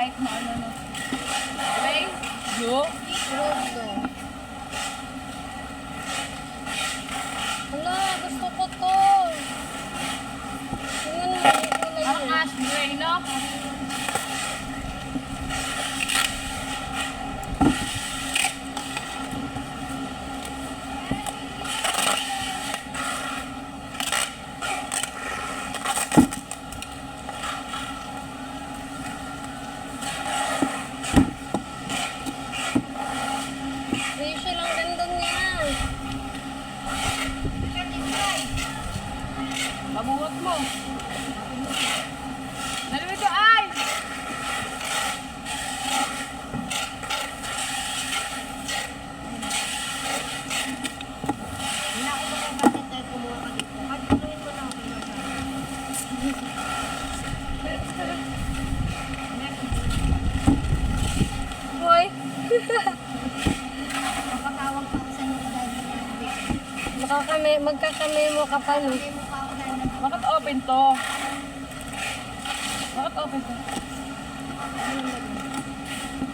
kahit maano no. Okay? Yo? Rondo. Wala, gusto ko to. Tingnan mo yung kulay Parang niya. ash gray, no? Rachel, ang ganda niya. Mabuhat mo. Dalawa ito, ay! Hindi na ako makapatid dahil kumuha ka dito. Pagpunuin mo na ako Hoy! Papatawag pa ako sa inyo dahil Magkakamemo ka pa, no? hindi mo pa ako dahil Bakit open to? Bakit open to?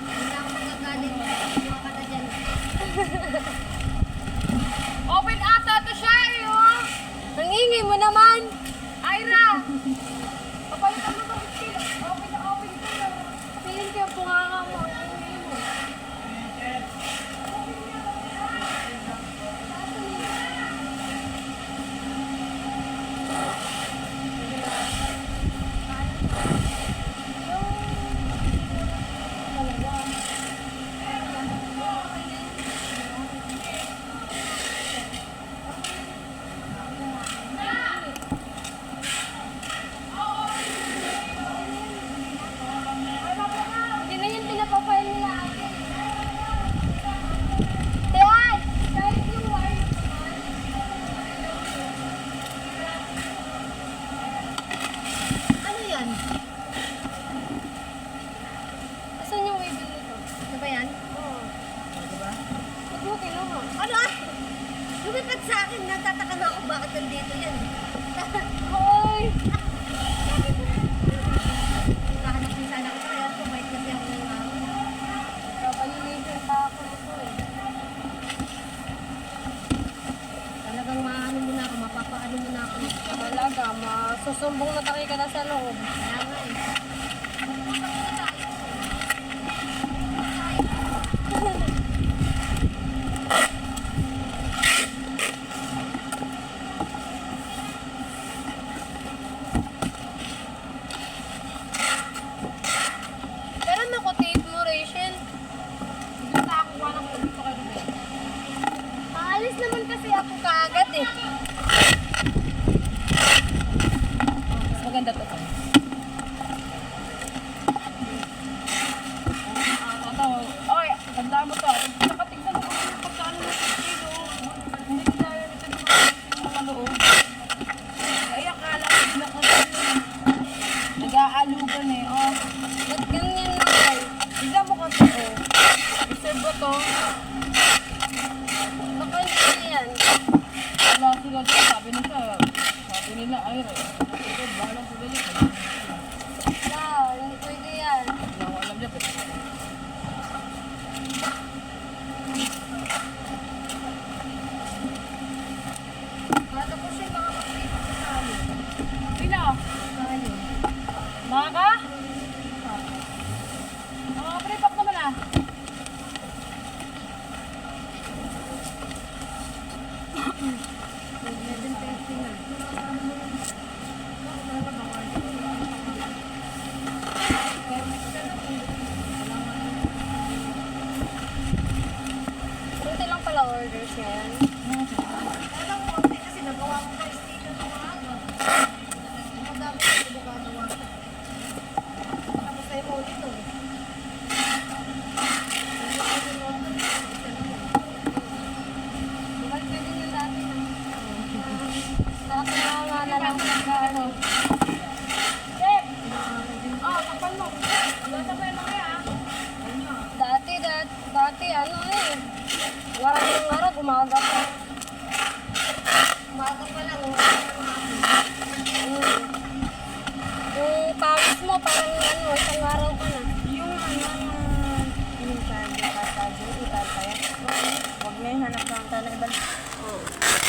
hindi na ako magagalit. Kumuha ka na dyan. Open ata to siya eh, oh! Ang ingay mo naman! Ira! Papalitan mo ba sila? Open na open to. Feeling ko yung punganga mo. Ang ingay mo. Hindi na yung pinapafile nila ate. Tiyan! Kahit yung wire Ano yan? Asan yung wave nito? Ano ba yan? Oo. Ba't mo kinuha? Ano ah? Lumipad sa akin. Natataka na ako bakit nandito yan. Hoy! Kahanap din sana ako. Kaya kumait kasi ako ng araw. Kapalilation pa ako nito eh. Talagang maano mo na ako. Mapapaano mo na ako. Talaga, masusumbong na tayo ka na sa loob. Kaya nga eh. Pero naku, tape mo, Rachel. Hindi na ako walang dito kayo rin. Maalis naman kasi ako kaagad eh. Mas maganda to. Ito. Oy, tandaan mo to. Nakatignan mo kung ano pagkaano mo sa kilo. Hindi kita yan. Ito yung mga loob. Kaya akala ko pinakagaling. Nag-aalugan eh. Oh. Ba't ganyan na kayo? Tignan mo kasi oh. Reserve ba to? Baka hindi yan. Wala sila dyan. Sabi nila. Sabi nila ay ito, balang sila dyan. Wala, hindi pwede yan. Wala ko alam dyan. Kaya ko siya makakapit sa amin. Pina, Tayo. mga ka? Mga pre-pack naman ah. Kunti lang pala orders ngayon. Talagang konti kasi nagawa ko pa station ng maaga. Madami ko ito gagawa. Tapos tayo mo dito. Baka pwede nyo dati na. Nakatama na lang sa ano. Oh, takpan mo. Wala sa pa yung mga ah. Dati ano eh. Warang ng araw, umaga pa. hanap lang tayo ng iba. Oo.